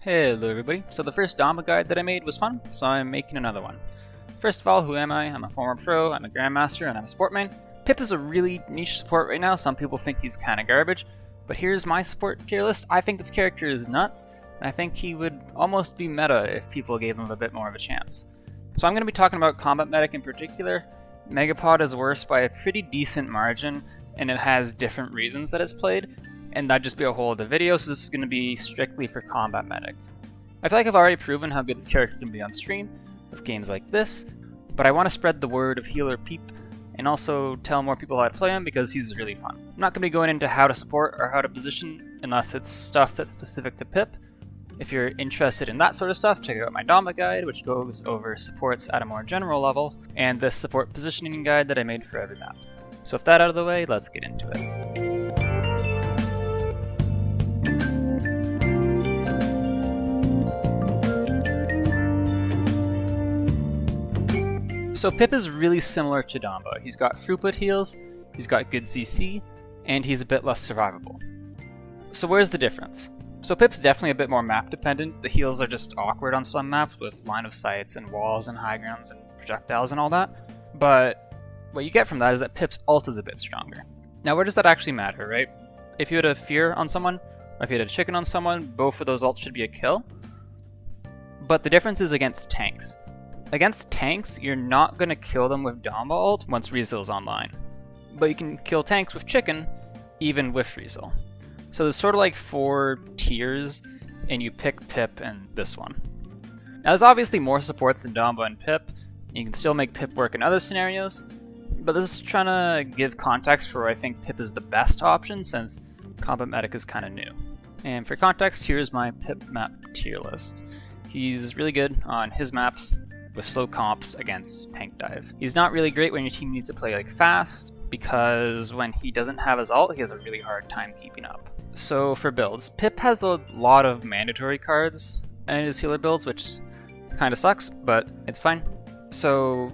Hello everybody. So the first Dama guide that I made was fun, so I'm making another one. First of all, who am I? I'm a former pro, I'm a Grandmaster, and I'm a support main. Pip is a really niche support right now. Some people think he's kinda garbage, but here's my support tier list. I think this character is nuts, and I think he would almost be meta if people gave him a bit more of a chance. So I'm going to be talking about Combat Medic in particular. Megapod is worse by a pretty decent margin, and it has different reasons that it's played, and that'd just be a whole other video, so this is going to be strictly for Combat Medic. I feel like I've already proven how good this character can be on stream with games like this, but I want to spread the word of healer Peep and also tell more people how to play him because he's really fun. I'm not going to be going into how to support or how to position unless it's stuff that's specific to Pip. If you're interested in that sort of stuff, check out my Dama guide, which goes over supports at a more general level, and this support positioning guide that I made for every map. So with that out of the way, let's get into it. So Pip is really similar to Damba. He's got throughput heals, he's got good CC, and he's a bit less survivable. So where's the difference? So Pip's definitely a bit more map dependent. The heals are just awkward on some maps with line of sights and walls and high grounds and projectiles and all that. But what you get from that is that Pip's ult is a bit stronger. Now where does that actually matter, right? If you had a fear on someone, or if you had a chicken on someone, both of those ults should be a kill. But the difference is against tanks. Against tanks, you're not going to kill them with Damba ult once Resil's online. But you can kill tanks with chicken, even with Resil. So there's sort of like 4 tiers, and you pick Pip and this one. Now there's obviously more supports than Damba and Pip. You can still make Pip work in other scenarios, but this is trying to give context for where I think Pip is the best option since Combat Medic is kind of new. And for context, here's my Pip map tier list. He's really good on his maps with slow comps against tank dive. He's not really great when your team needs to play like fast, because when he doesn't have his ult, he has a really hard time keeping up. So for builds, Pip has a lot of mandatory cards in his healer builds, which kind of sucks, but it's fine. So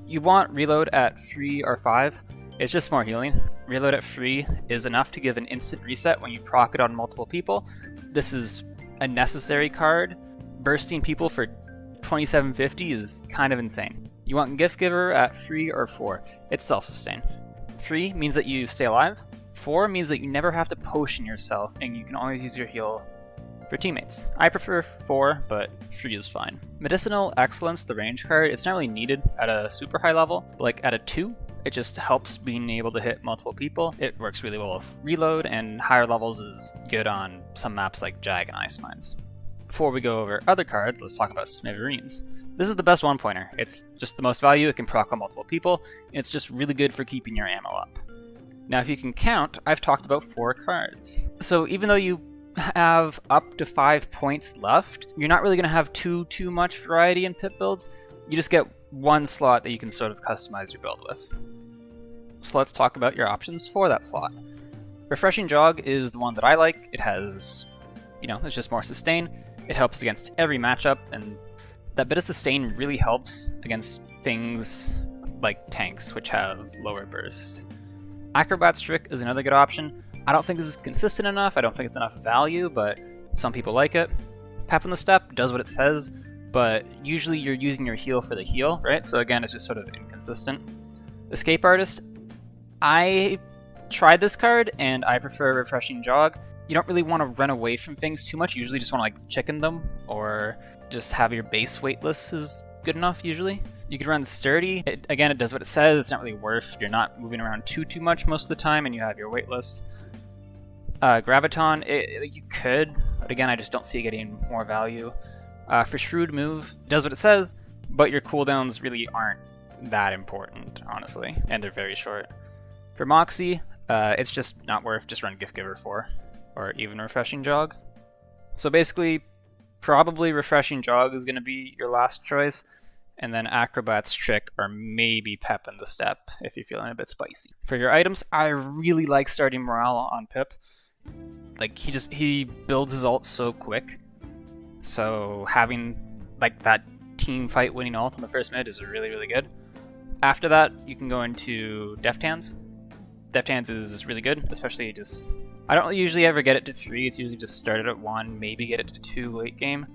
you want reload at 3 or 5. It's just more healing. Reload at 3 is enough to give an instant reset when you proc it on multiple people. This is a necessary card. Bursting people for 2750 is kind of insane. You want Gift Giver at 3 or 4. It's self-sustain. 3 means that you stay alive. 4 means that you never have to potion yourself and you can always use your heal for teammates. I prefer 4, but 3 is fine. Medicinal Excellence, the range card, it's not really needed at a super high level. Like at a 2, it just helps being able to hit multiple people. It works really well with reload, and higher levels is good on some maps like Jag and Ice Mines. Before we go over other cards, let's talk about Smithereens. This is the best one pointer. It's just the most value, it can proc on multiple people, and it's just really good for keeping your ammo up. Now if you can count, I've talked about 4 cards. So even though you have up to 5 points left, you're not really going to have too much variety in Pip builds. You just get one slot that you can sort of customize your build with. So let's talk about your options for that slot. Refreshing Jog is the one that I like. It has, it's just more sustain. It helps against every matchup, and that bit of sustain really helps against things like tanks, which have lower burst. Acrobat's Trick is another good option. I don't think this is consistent enough, I don't think it's enough value, but some people like it. Pep in the Step does what it says, but usually you're using your heal for the heal, right? So again, it's just sort of inconsistent. Escape Artist, I tried this card, and I prefer Refreshing Jog. You don't really want to run away from things too much. You usually just want to like chicken them, or just have your base weightless is good enough usually. You could run Sturdy. Again, it does what it says. It's not really worth. You're not moving around too much most of the time, and you have your weightless. Graviton, you could, but again, I just don't see it getting more value. For Shrewd Move, it does what it says, but your cooldowns really aren't that important, honestly, and they're very short. For Moxie, it's just not worth. Just run Gift Giver 4. Or even Refreshing Jog. So basically, probably Refreshing Jog is going to be your last choice, and then Acrobat's Trick or maybe Pep in the Step if you're feeling a bit spicy. For your items, I really like starting Morale on Pip. Like he builds his ult so quick, so having like that team fight winning ult on the first mid is really good. After that, you can go into Deft Hands. Deft Hands is really good, especially just I don't usually ever get it to 3, it's usually just start it at 1, maybe get it to 2 late game,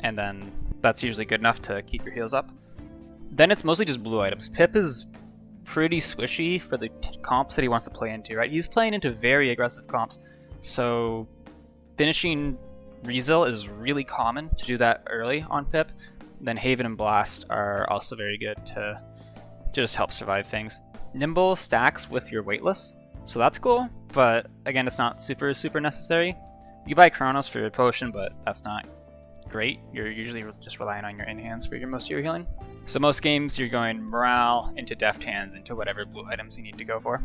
and then that's usually good enough to keep your heals up. Then it's mostly just blue items. Pip is pretty squishy for the comps that he wants to play into, right? He's playing into very aggressive comps, so finishing Rezil is really common to do that early on Pip. Then Haven and Blast are also very good to just help survive things. Nimble stacks with your weightless, so that's cool, but again, it's not super necessary. You buy Chronos for your potion, but that's not great. You're usually just relying on your in-hands for most of your healing. So most games, you're going Morale into Deft Hands into whatever blue items you need to go for.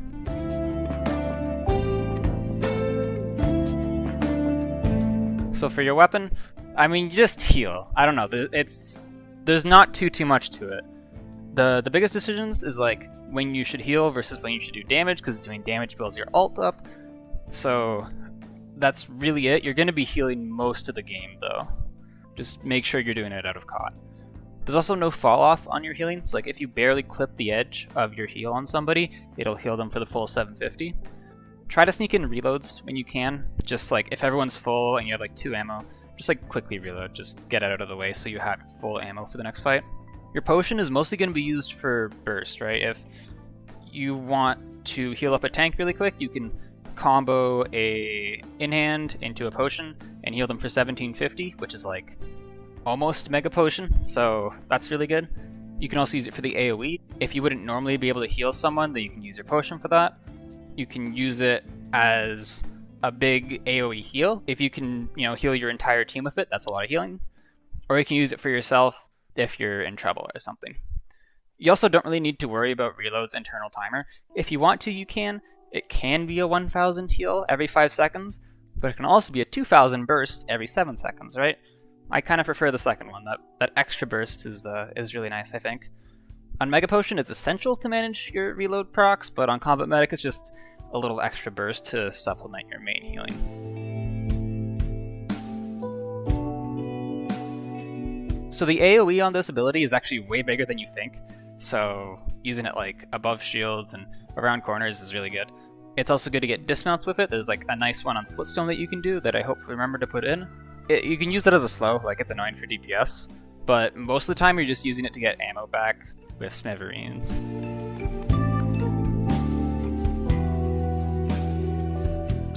So for your weapon, I mean, you just heal. I don't know, there's not too much to it. The biggest decisions is like when you should heal versus when you should do damage, because doing damage builds your ult up. So that's really it. You're going to be healing most of the game though. Just make sure you're doing it out of COD. There's also no fall off on your healing, so like if you barely clip the edge of your heal on somebody, it'll heal them for the full 750. Try to sneak in reloads when you can, just like if everyone's full and you have like 2 ammo, just like quickly reload, just get it out of the way so you have full ammo for the next fight. Your potion is mostly going to be used for burst, right? If you want to heal up a tank really quick, you can combo a in-hand into a potion and heal them for 1750, which is like almost mega potion, so that's really good. You can also use it for the AoE. If you wouldn't normally be able to heal someone, then you can use your potion for that. You can use it as a big AoE heal. If you can, heal your entire team with it, that's a lot of healing. Or you can use it for yourself if you're in trouble or something. You also don't really need to worry about reload's internal timer. If you want to, you can. It can be a 1000 heal every 5 seconds, but it can also be a 2000 burst every 7 seconds, right? I kind of prefer the second one. That extra burst is really nice, I think. On Mega Potion, it's essential to manage your reload procs, but on Combat Medic, it's just a little extra burst to supplement your main healing. So the AoE on this ability is actually way bigger than you think, so using it like above shields and around corners is really good. It's also good to get dismounts with it. There's like a nice one on Splitstone that you can do that I hopefully remember to put in. You can use it as a slow, like it's annoying for DPS, but most of the time you're just using it to get ammo back with Smithereens.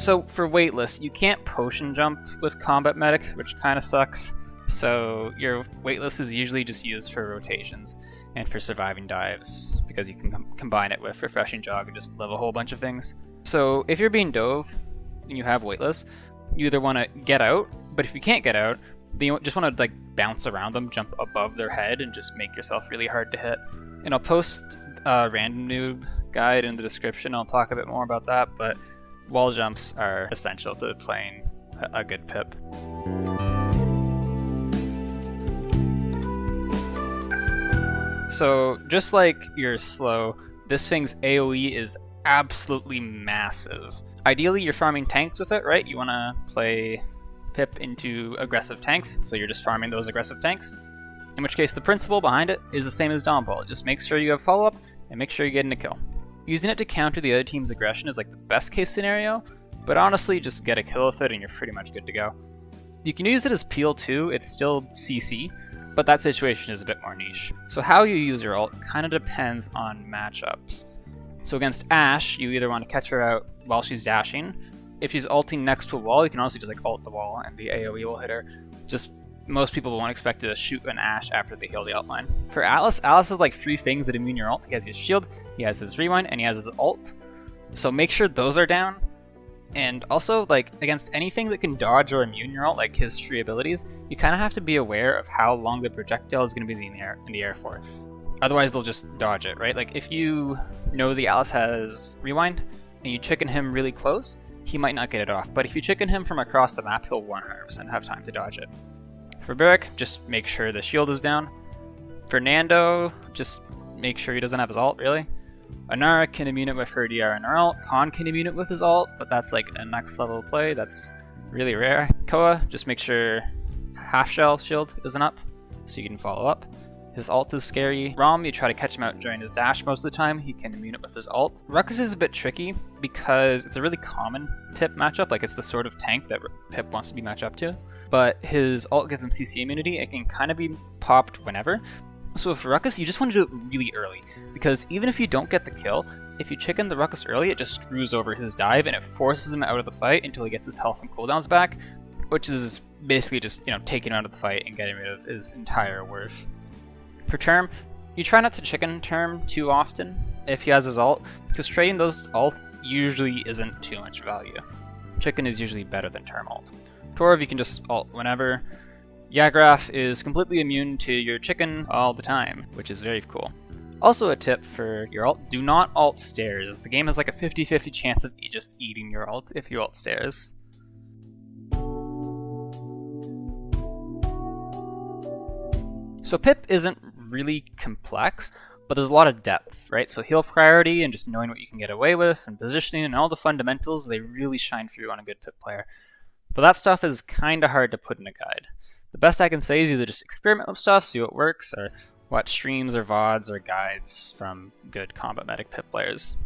So for weightless, you can't potion jump with Combat Medic, which kind of sucks. So your weightless is usually just used for rotations and for surviving dives, because you can combine it with Refreshing Jog and just live a whole bunch of things. So if you're being dove and you have weightless, you either want to get out, but if you can't get out, then you just want to like bounce around them, jump above their head, and just make yourself really hard to hit. And I'll post a random noob guide in the description. I'll talk a bit more about that, but wall jumps are essential to playing a good pip. So just like your slow, this thing's AoE is absolutely massive. Ideally, you're farming tanks with it, right? You want to play Pip into aggressive tanks, so you're just farming those aggressive tanks. In which case, the principle behind it is the same as Downfall. Just make sure you have follow-up, and make sure you're getting a kill. Using it to counter the other team's aggression is like the best case scenario, but honestly, just get a kill with it and you're pretty much good to go. You can use it as peel too, it's still CC, but that situation is a bit more niche. So how you use your ult kind of depends on matchups. So against Ashe, you either want to catch her out while she's dashing. If she's ulting next to a wall, you can also just like ult the wall and the AoE will hit her. Just most people won't expect to shoot an Ashe after they heal the outline. For Atlas has like 3 things that immune your ult. He has his shield, he has his rewind, and he has his ult. So make sure those are down. And also, like, against anything that can dodge or immune your ult, like his 3 abilities, you kind of have to be aware of how long the projectile is going to be in the air for. Otherwise, they'll just dodge it, right? Like, if you know the Atlas has rewind, and you chicken him really close, he might not get it off. But if you chicken him from across the map, he'll 100% have time to dodge it. For Barrick, just make sure the shield is down. For Nando, just make sure he doesn't have his ult, really. Anara can immune it with her DR and her ult. Khan can immune it with his ult, but that's like a next level play. That's really rare. Koa, just make sure half shell shield isn't up, so you can follow up. His ult is scary. Rom, you try to catch him out during his dash most of the time. He can immune it with his ult. Ruckus is a bit tricky because it's a really common Pip matchup. Like, it's the sort of tank that Pip wants to be matched up to. But his ult gives him CC immunity. It can kind of be popped whenever. So with Ruckus, you just want to do it really early. Because even if you don't get the kill, if you chicken the Ruckus early, it just screws over his dive and it forces him out of the fight until he gets his health and cooldowns back. Which is basically just, taking him out of the fight and getting rid of his entire worth. For Term, you try not to chicken Term too often if he has his ult, because trading those ults usually isn't too much value. Chicken is usually better than Term ult. Torv, you can just ult whenever. Yagraf is completely immune to your chicken all the time, which is very cool. Also a tip for your ult, do not ult stairs. The game has like a 50-50 chance of just eating your ult if you ult stairs. So Pip isn't really complex, but there's a lot of depth, right? So heal priority and just knowing what you can get away with and positioning and all the fundamentals, they really shine through on a good Pip player. But that stuff is kind of hard to put in a guide. The best I can say is either just experiment with stuff, see what works, or watch streams or VODs or guides from good combat medic Pip players.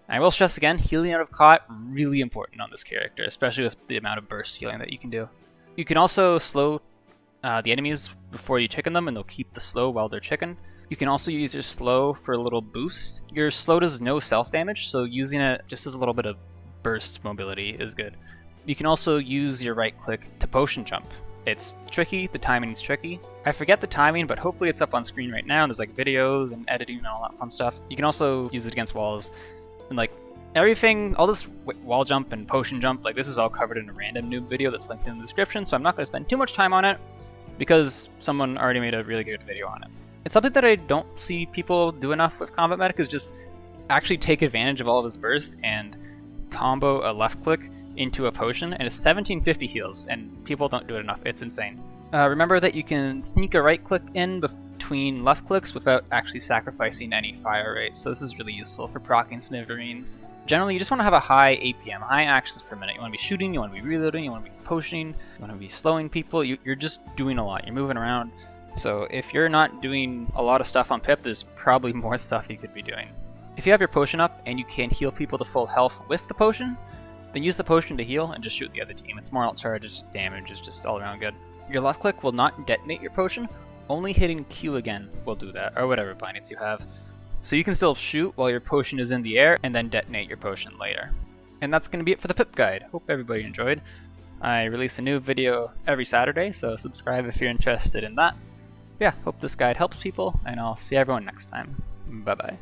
And I will stress again, healing out of caught, really important on this character, especially with the amount of burst healing that you can do. You can also slow the enemies before you chicken them, and they'll keep the slow while they're chicken. You can also use your slow for a little boost. Your slow does no self-damage, so using it just as a little bit of burst mobility is good. You can also use your right click to potion jump. It's tricky, the timing's tricky. I forget the timing, but hopefully it's up on screen right now, and there's like videos and editing and all that fun stuff. You can also use it against walls, and like everything, all this wall jump and potion jump, like this is all covered in a random noob video that's linked in the description, so I'm not going to spend too much time on it, because someone already made a really good video on it. It's something that I don't see people do enough with Combat Medic, is just actually take advantage of all of his burst and combo a left click into a potion, and it's 1750 heals, and people don't do it enough. It's insane. Remember that you can sneak a right click in between left clicks without actually sacrificing any fire rate, so this is really useful for proccing smithereens. Generally, you just want to have a high APM, high actions per minute. You want to be shooting, you want to be reloading, you want to be potioning, you want to be slowing people. You're just doing a lot. You're moving around. So if you're not doing a lot of stuff on Pip, there's probably more stuff you could be doing. If you have your potion up and you can heal people to full health with the potion, then use the potion to heal and just shoot the other team. It's more ult charges, damage is just all around good. Your left click will not detonate your potion, only hitting Q again will do that, or whatever bindings you have. So you can still shoot while your potion is in the air and then detonate your potion later. And that's going to be it for the Pip guide. Hope everybody enjoyed. I release a new video every Saturday, so subscribe if you're interested in that. Yeah, hope this guide helps people, and I'll see everyone next time. Bye bye.